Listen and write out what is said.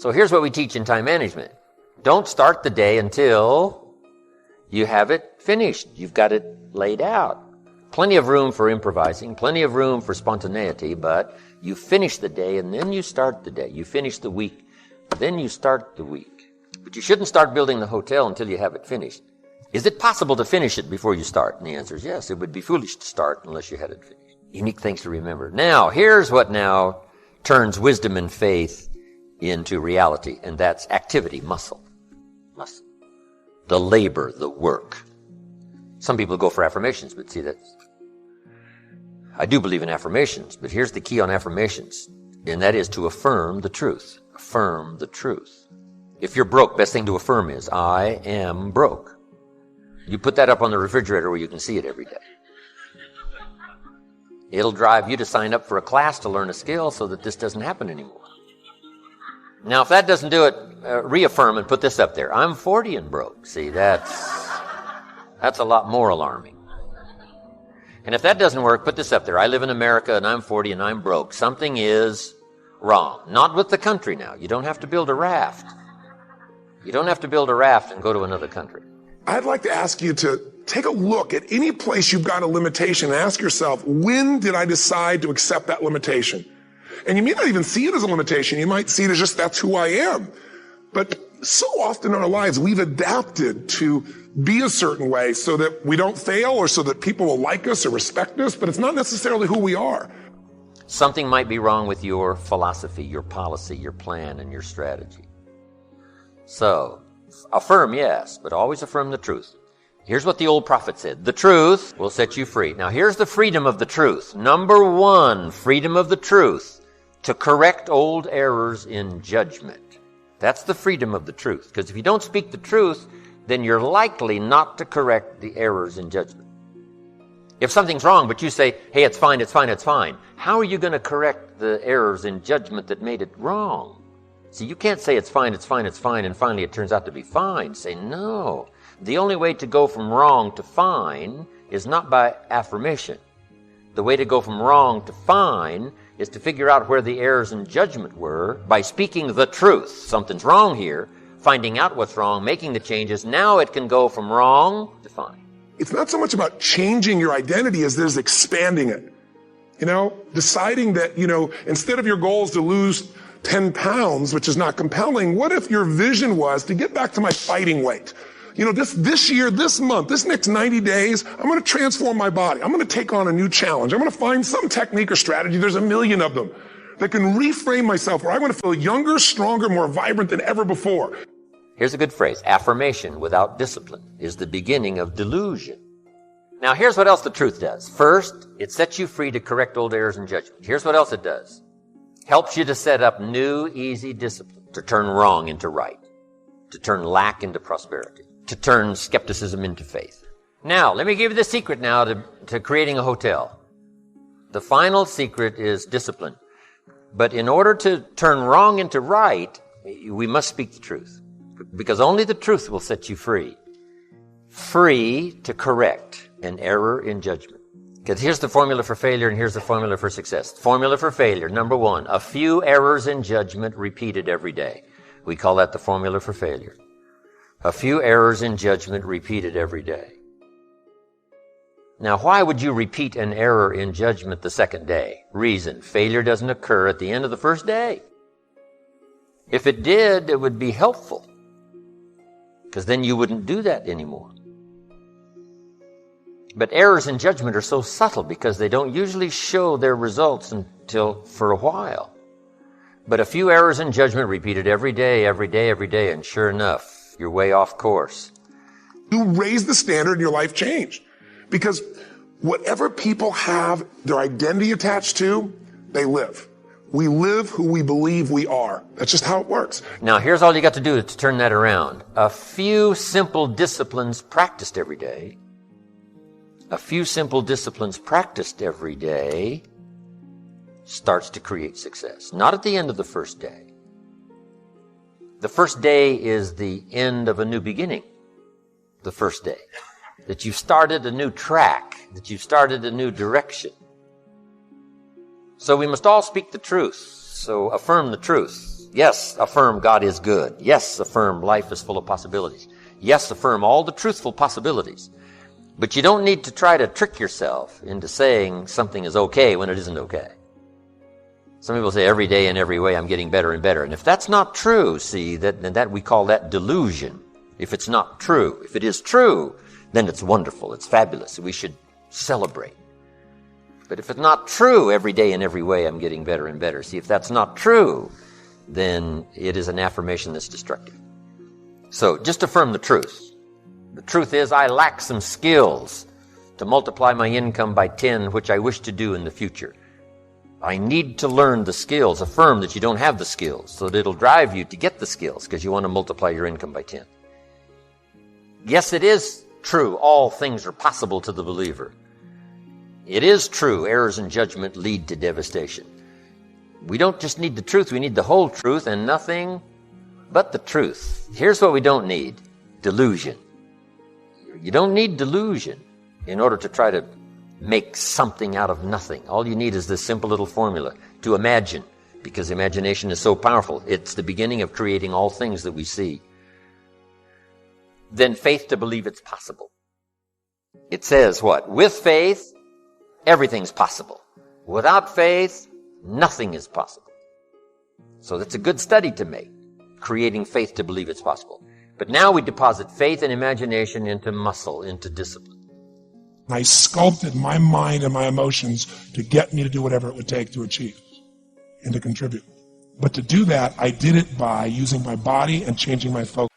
So here's what we teach in time management. Don't start the day until you have it finished. You've got it laid out. Plenty of room for improvising, plenty of room for spontaneity, but you finish the day and then you start the day. You finish the week, then you start the week. But you shouldn't start building the hotel until you have it finished. Is it possible to finish it before you start? And the answer is yes. It would be foolish to start unless you had it finished. Unique things to remember. Now, here's what now turns wisdom and faith into reality, and that's activity, muscle. Muscle. The labor, the work. Some people go for affirmations, but see, I do believe in affirmations, but here's the key on affirmations, and that is to affirm the truth. Affirm the truth. If you're broke, best thing to affirm is, I am broke. You put that up on the refrigerator where you can see it every day. It'll drive you to sign up for a class to learn a skill so that this doesn't happen anymore. Now, if that doesn't do it, reaffirm and put this up there. I'm 40 and broke. See, that's a lot more alarming. And if that doesn't work, put this up there. I live in America and I'm 40 and I'm broke. Something is wrong. Not with the country now. You don't have to build a raft. You don't have to build a raft and go to another country. I'd like to ask you to take a look at any place you've got a limitation and ask yourself, when did I decide to accept that limitation? And you may not even see it as a limitation. You might see it as just, that's who I am. But so often in our lives, we've adapted to be a certain way so that we don't fail or so that people will like us or respect us, but it's not necessarily who we are. Something might be wrong with your philosophy, your policy, your plan, and your strategy. So, affirm, yes, but always affirm the truth. Here's what the old prophet said. The truth will set you free. Now, here's the freedom of the truth. Number one, freedom of the truth. To correct old errors in judgment. That's the freedom of the truth. Because if you don't speak the truth, then you're likely not to correct the errors in judgment. If something's wrong, but you say, hey, it's fine, it's fine, it's fine, how are you going to correct the errors in judgment that made it wrong? See, you can't say it's fine, it's fine, it's fine, and finally it turns out to be fine. Say, no. The only way to go from wrong to fine is not by affirmation. The way to go from wrong to fine is to figure out where the errors in judgment were by speaking the truth. Something's wrong here, finding out what's wrong, making the changes. Now it can go from wrong to fine. It's not so much about changing your identity as it is expanding it. Deciding that, instead of your goals to lose 10 pounds, which is not compelling, what if your vision was to get back to my fighting weight? This year, this month, this next 90 days, I'm going to transform my body. I'm going to take on a new challenge. I'm going to find some technique or strategy. There's a million of them that can reframe myself where I want to feel younger, stronger, more vibrant than ever before. Here's a good phrase. Affirmation without discipline is the beginning of delusion. Now, here's what else the truth does. First, it sets you free to correct old errors in judgment. Here's what else it does. Helps you to set up new, easy discipline, to turn wrong into right, to turn lack into prosperity, to turn skepticism into faith. Now, let me give you the secret now to creating a hotel. The final secret is discipline. But in order to turn wrong into right, we must speak the truth. Because only the truth will set you free. Free to correct an error in judgment. Because here's the formula for failure and here's the formula for success. Formula for failure, number one, a few errors in judgment repeated every day. We call that the formula for failure. A few errors in judgment repeated every day. Now, why would you repeat an error in judgment the second day? Reason, failure doesn't occur at the end of the first day. If it did, it would be helpful. Because then you wouldn't do that anymore. But errors in judgment are so subtle because they don't usually show their results until for a while. But a few errors in judgment repeated every day, and sure enough, you're way off course. You raise the standard and your life changed. Because whatever people have their identity attached to, they live. We live who we believe we are. That's just how it works. Now, here's all you got to do to turn that around. A few simple disciplines practiced every day. A few simple disciplines practiced every day starts to create success. Not at the end of the first day. The first day is the end of a new beginning. The first day. That you've started a new track. That you've started a new direction. So we must all speak the truth. So affirm the truth. Yes, affirm God is good. Yes, affirm life is full of possibilities. Yes, affirm all the truthful possibilities. But you don't need to try to trick yourself into saying something is okay when it isn't okay. Some people say every day in every way I'm getting better and better. And if that's not true, see, that we call that delusion. If it's not true. If it is true, then it's wonderful. It's fabulous. We should celebrate. But if it's not true, every day in every way I'm getting better and better. See, if that's not true, then it is an affirmation that's destructive. So just affirm the truth. The truth is I lack some skills to multiply my income by 10, which I wish to do in the future. I need to learn the skills. Affirm that you don't have the skills, so that it'll drive you to get the skills because you want to multiply your income by 10. Yes, it is true. All things are possible to the believer. It is true. Errors in judgment lead to devastation. We don't just need the truth. We need the whole truth and nothing but the truth. Here's what we don't need. Delusion. You don't need delusion in order to try to make something out of nothing. All you need is this simple little formula to imagine, because imagination is so powerful. It's the beginning of creating all things that we see. Then faith to believe it's possible. It says what? With faith, everything's possible. Without faith, nothing is possible. So that's a good study to make, creating faith to believe it's possible. But now we deposit faith and imagination into muscle, into discipline. I sculpted my mind and my emotions to get me to do whatever it would take to achieve and to contribute. But to do that, I did it by using my body and changing my focus.